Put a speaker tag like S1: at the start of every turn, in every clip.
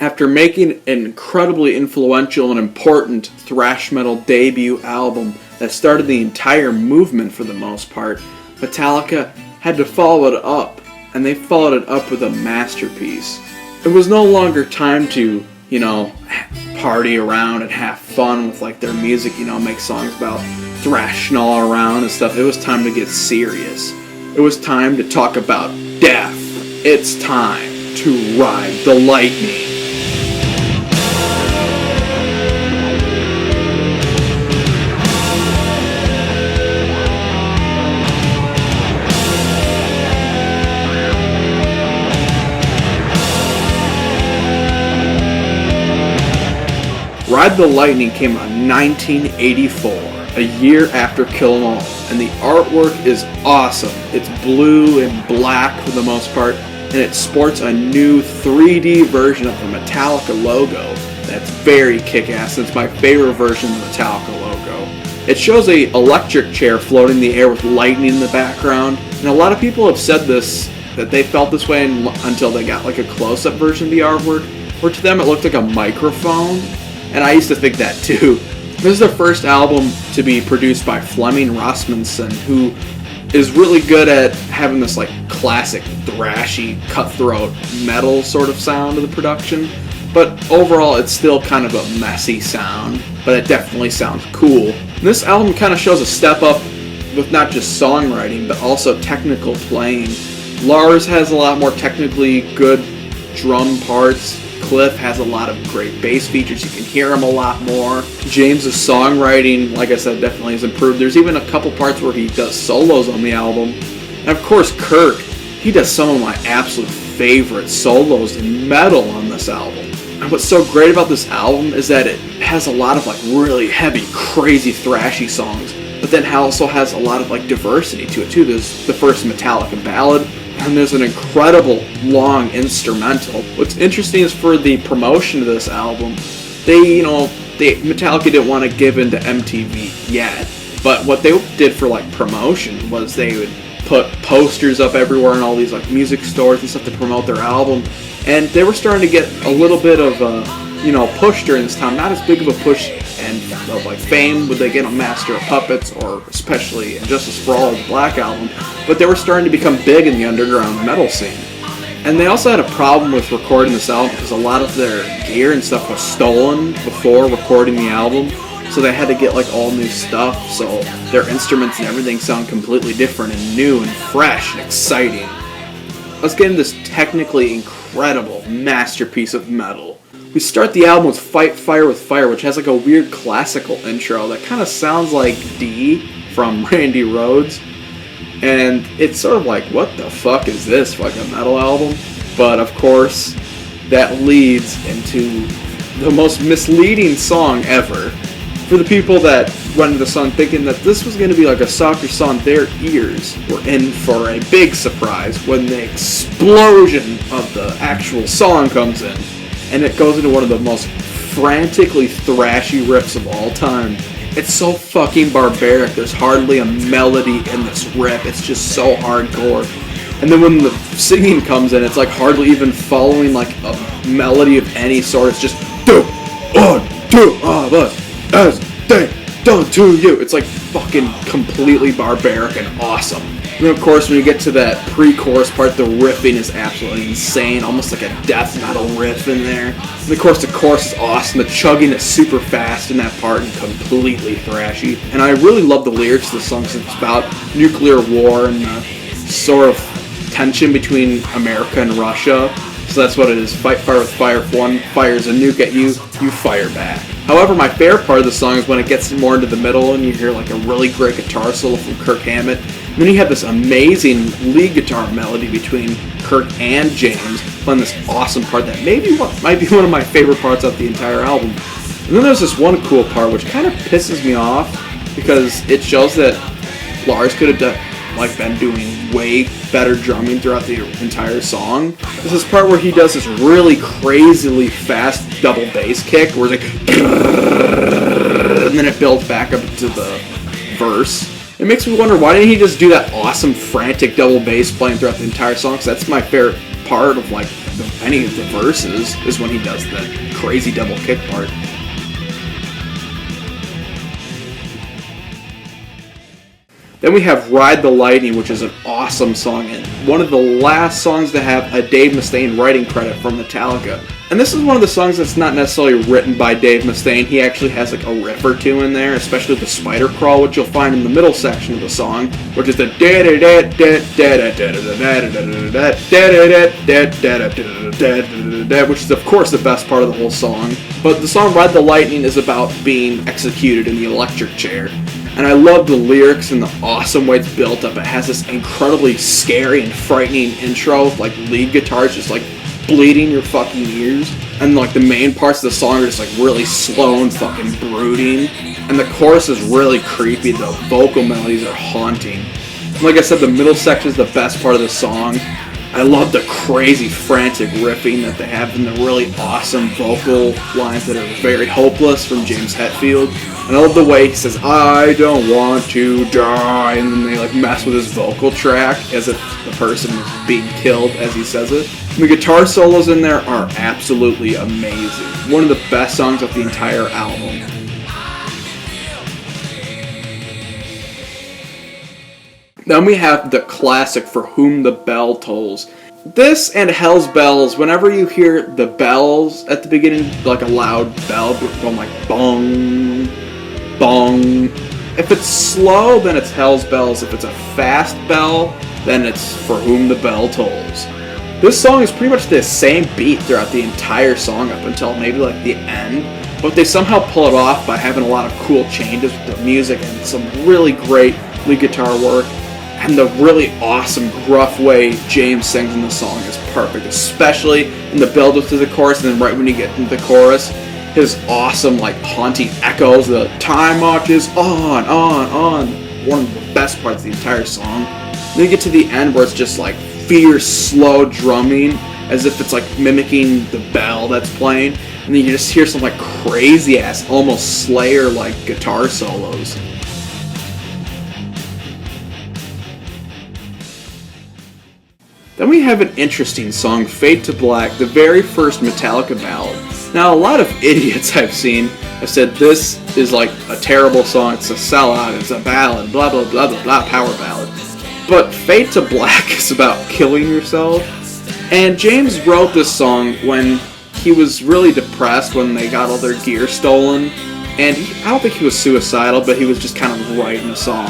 S1: After making an incredibly influential and important thrash metal debut album that started the entire movement for the most part, Metallica had to follow it up, and they followed it up with a masterpiece. It was no longer time to, party around and have fun with like their music, make songs about thrashing all around and stuff. It was time to get serious. It was time to talk about death. It's time to ride the lightning. Ride the Lightning came out in 1984, a year after Kill 'Em All, and the artwork is awesome. It's blue and black for the most part, and it sports a new 3D version of the Metallica logo that's very kick-ass. It's my favorite version of the Metallica logo. It shows a electric chair floating in the air with lightning in the background, and a lot of people have said this, that they felt this way until they got like a close-up version of the artwork, where to them it looked like a microphone. And I used to think that too. This is the first album to be produced by Flemming Rasmussen, who is really good at having this like classic thrashy, cutthroat metal sort of sound to the production. But overall it's still kind of a messy sound, but it definitely sounds cool. And this album kind of shows a step up with not just songwriting, but also technical playing. Lars has a lot more technically good drum parts. Cliff has a lot of great bass features. You can hear him a lot more. James' songwriting, like I said, definitely has improved. There's even a couple parts where he does solos on the album. And of course, Kirk, he does some of my absolute favorite solos in metal on this album. And what's so great about this album is that it has a lot of like really heavy, crazy, thrashy songs, but then also has a lot of like diversity to it too. There's the first Metallica ballad, and there's an incredible long instrumental. What's interesting is for the promotion of this album, Metallica didn't want to give into MTV yet, but what they did for like promotion was they would put posters up everywhere in all these like music stores and stuff to promote their album, and they were starting to get a little bit of push during this time. Not as big of a push and of like fame would they get on Master of Puppets or especially Justice for All, the Black Album, but they were starting to become big in the underground metal scene. And they also had a problem with recording this album because a lot of their gear and stuff was stolen before recording the album, so they had to get like all new stuff, so their instruments and everything sound completely different and new and fresh and exciting. Let's get into this technically incredible masterpiece of metal. We start the album with Fight Fire with Fire, which has like a weird classical intro that kind of sounds like D from Randy Rhoads. And it's sort of like, what the fuck is this, like a metal album? But of course, that leads into the most misleading song ever. For the people that went into the song thinking that this was going to be like a softer song, their ears were in for a big surprise when the explosion of the actual song comes in. And it goes into one of the most frantically thrashy riffs of all time. It's so fucking barbaric. There's hardly a melody in this riff. It's just so hardcore. And then when the singing comes in, it's like hardly even following like a melody of any sort. It's just do unto of us as they done to you. It's like fucking completely barbaric and awesome. And then of course when you get to that pre-chorus part, the riffing is absolutely insane, almost like a death metal riff in there. And of course the chorus is awesome, the chugging is super fast in that part and completely thrashy. And I really love the lyrics of the song because it's about nuclear war and the sort of tension between America and Russia. So that's what it is. Fight fire with fire. If one fires a nuke at you, you fire back. However, my favorite part of the song is when it gets more into the middle and you hear like a really great guitar solo from Kirk Hammett. And then you have this amazing lead guitar melody between Kirk and James playing this awesome part that might be one of my favorite parts of the entire album. And then there's this one cool part which kind of pisses me off because it shows that Lars could have been doing way better drumming throughout the entire song. There's this part where he does this really crazily fast double bass kick where it's like and then it builds back up to the verse. It makes me wonder, why didn't he just do that awesome frantic double bass playing throughout the entire song? Because that's my favorite part of like any of the verses is when he does that crazy double kick part. Then we have Ride the Lightning, which is an awesome song, and one of the last songs to have a Dave Mustaine writing credit from Metallica. And this is one of the songs that's not necessarily written by Dave Mustaine. He actually has like a riff or two in there, especially the spider crawl, which you'll find in the middle section of the song, which is the which is of course the best part of the whole song. But the song Ride the Lightning is about being executed in the electric chair. And I love the lyrics and the awesome way it's built up. It has this incredibly scary and frightening intro with like lead guitars just like bleeding your fucking ears. And like the main parts of the song are just like really slow and fucking brooding. And the chorus is really creepy. The vocal melodies are haunting. Like I said, the middle section is the best part of the song. I love the crazy, frantic riffing that they have and the really awesome vocal lines that are very hopeless from James Hetfield. And I love the way he says, "I don't want to die," and then they like mess with his vocal track as if the person is being killed as he says it. And the guitar solos in there are absolutely amazing. One of the best songs of the entire album. Then we have the classic For Whom the Bell Tolls. This and Hell's Bells, whenever you hear the bells at the beginning, like a loud bell going like bong, bong. If it's slow, then it's Hell's Bells. If it's a fast bell, then it's For Whom the Bell Tolls. This song is pretty much the same beat throughout the entire song up until maybe like the end, but they somehow pull it off by having a lot of cool changes with the music and some really great lead guitar work. And the really awesome, gruff way James sings in the song is perfect, especially in the build-up to the chorus, and then right when you get into the chorus, his awesome, like, haunting echoes, the time marches on. One of the best parts of the entire song. Then you get to the end where it's just, like, fierce, slow drumming, as if it's, like, mimicking the bell that's playing, and then you just hear some, like, crazy-ass, almost Slayer-like guitar solos. Then we have an interesting song, Fade to Black, the very first Metallica ballad. Now, a lot of idiots I've seen have said this is like a terrible song, it's a sellout, it's a ballad, blah blah blah blah blah, power ballad. But Fade to Black is about killing yourself. And James wrote this song when he was really depressed when they got all their gear stolen. And I don't think he was suicidal, but he was just kind of writing a song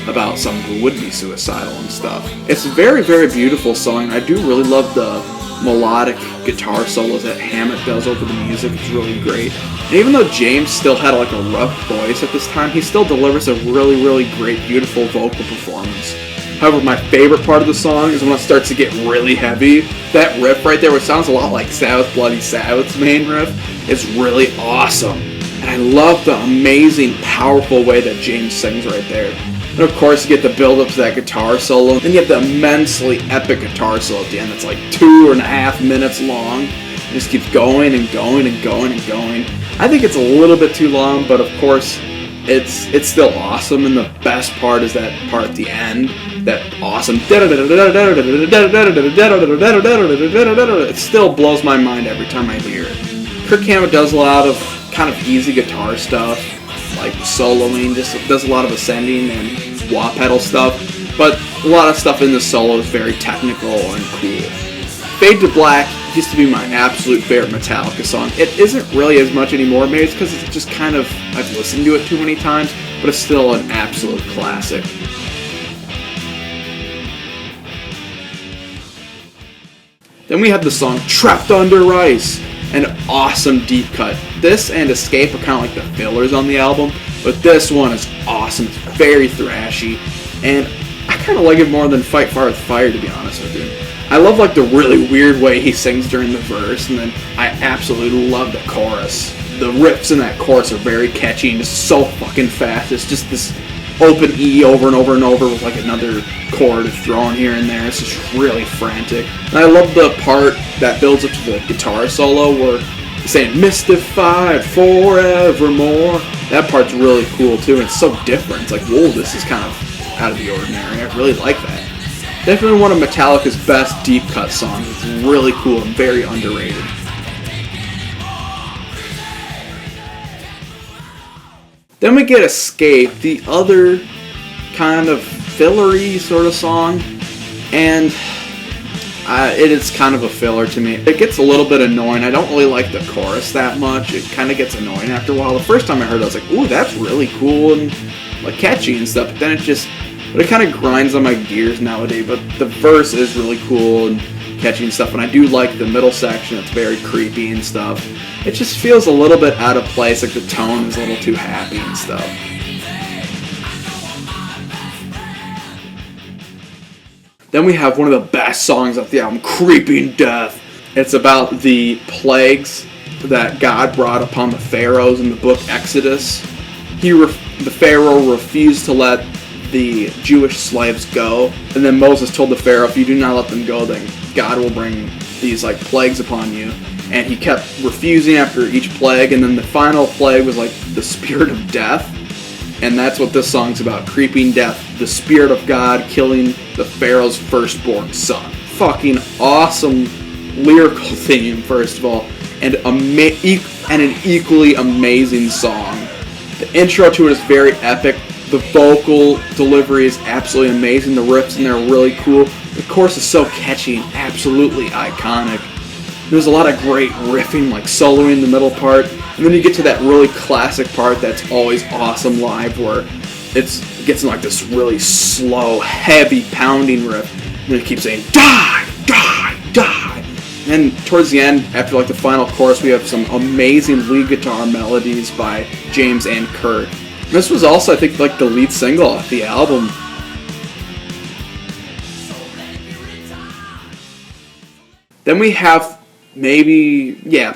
S1: about someone who would be suicidal and stuff. It's a very, very beautiful song, and I do really love the melodic guitar solos that Hammett does over the music. It's really great. And even though James still had like a rough voice at this time, he still delivers a really, really great, beautiful vocal performance. However, my favorite part of the song is when it starts to get really heavy. That riff right there, which sounds a lot like Sabbath Bloody Sabbath's main riff, is really awesome. And I love the amazing, powerful way that James sings right there. And of course, you get the build-up to that guitar solo, and you have the immensely epic guitar solo at the end that's like 2.5 minutes long. It just keeps going and going and going and going. I think it's a little bit too long, but of course, it's still awesome, and the best part is that part at the end, that awesome it still blows my mind every time I hear it. Kirk Hammett does a lot of kind of easy guitar stuff, like soloing, just does a lot of ascending and wah pedal stuff, but a lot of stuff in the solo is very technical and cool. Fade to Black used to be my absolute favorite Metallica song. It isn't really as much anymore, maybe it's because it's just kind of, I've listened to it too many times, but it's still an absolute classic. Then we have the song Trapped Under Ice, an awesome deep cut. This and Escape are kind of like the fillers on the album, but this one is awesome. It's very thrashy, and I kind of like it more than Fight Fire with Fire, to be honest with you. I love like the really weird way he sings during the verse, and then I absolutely love the chorus. The riffs in that chorus are very catchy and just so fucking fast. It's just this open E over and over and over with like another chord thrown here and there. It's just really frantic. And I love the part that builds up to the guitar solo where he's saying mystified forevermore. That part's really cool too, and it's so different. It's like, whoa, this is kind of out of the ordinary. I really like that. Definitely one of Metallica's best deep cut songs. It's really cool and very underrated. Then we get Escape, the other kind of fillery sort of song, and it is kind of a filler to me. It gets a little bit annoying. I don't really like the chorus that much. It kind of gets annoying after a while. The first time I heard it, I was like, ooh, that's really cool and like catchy and stuff, but then it kind of grinds on my gears nowadays. But the verse is really cool and catchy and stuff, and I do like the middle section. It's very creepy and stuff. It just feels a little bit out of place, like the tone is a little too happy and stuff. Then we have one of the best songs off the album, Creeping Death. It's about the plagues that God brought upon the pharaohs in the book Exodus. The pharaoh refused to let the Jewish slaves go, and then Moses told the pharaoh, if you do not let them go, then God will bring these like plagues upon you. And he kept refusing after each plague, and then the final plague was like the spirit of death. And that's what this song's about, Creeping Death, the spirit of God killing the Pharaoh's firstborn son. Fucking awesome lyrical theme, first of all, and an equally amazing song. The intro to it is very epic. The vocal delivery is absolutely amazing. The riffs in there are really cool. The chorus is so catchy and absolutely iconic. There's a lot of great riffing, like soloing in the middle part, and then you get to that really classic part that's always awesome live, where it gets in like this really slow, heavy pounding riff, and it keeps saying, die, die, die. And then towards the end, after like the final chorus, we have some amazing lead guitar melodies by James and Kurt. This was also, I think, like the lead single off the album. Then we have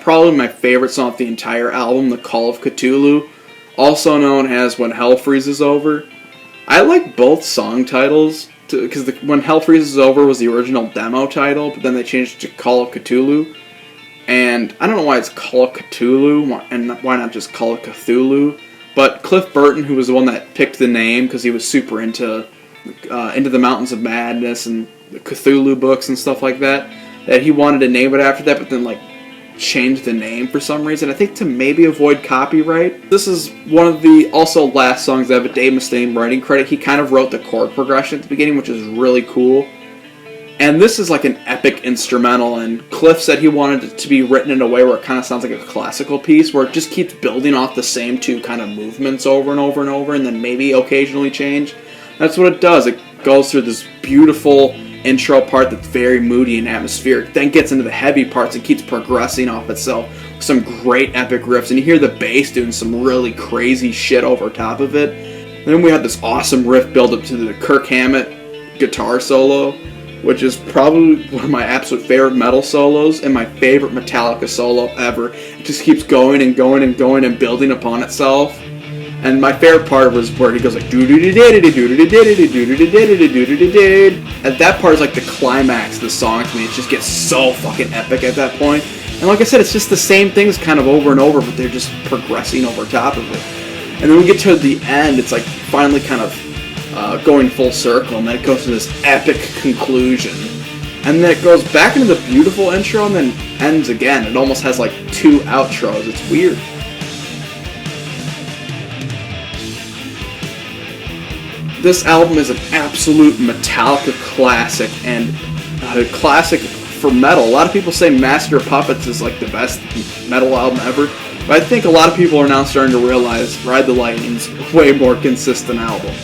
S1: probably my favorite song off the entire album, The Call of Cthulhu, also known as When Hell Freezes Over. I like both song titles, because When Hell Freezes Over was the original demo title, but then they changed it to Call of Cthulhu. And I don't know why it's Call of Cthulhu, and why not just Call of Cthulhu. But Cliff Burton, who was the one that picked the name, because he was super into the Mountains of Madness and the Cthulhu books and stuff like that he wanted to name it after that, but then like changed the name for some reason. I think to maybe avoid copyright. This is one of the also last songs that have a Dave Mustaine writing credit. He kind of wrote the chord progression at the beginning, which is really cool. And this is like an epic instrumental, and Cliff said he wanted it to be written in a way where it kind of sounds like a classical piece, where it just keeps building off the same two kind of movements over and over and over, and then maybe occasionally change. That's what it does. It goes through this beautiful intro part that's very moody and atmospheric, then gets into the heavy parts and keeps progressing off itself with some great epic riffs, and you hear the bass doing some really crazy shit over top of it. And then we have this awesome riff build up to the Kirk Hammett guitar solo, which is probably one of my absolute favorite metal solos and my favorite Metallica solo ever. It just keeps going and going and going and building upon itself. And my favorite part was where he goes like doo doo doo doo doo doo doo doo doo doo doo doo doo doo. And that part is like the climax of the song to me. It just gets so fucking epic at that point. And like I said, it's just the same things kind of over and over, but they're just progressing over top of it. And then we get to the end, it's like finally kind of going full circle, and then it goes to this epic conclusion. And then it goes back into the beautiful intro and then ends again. It almost has like two outros. It's weird. This album is an absolute Metallica classic, and a classic for metal. A lot of people say Master of Puppets is like the best metal album ever, but I think a lot of people are now starting to realize Ride the Lightning's a way more consistent album.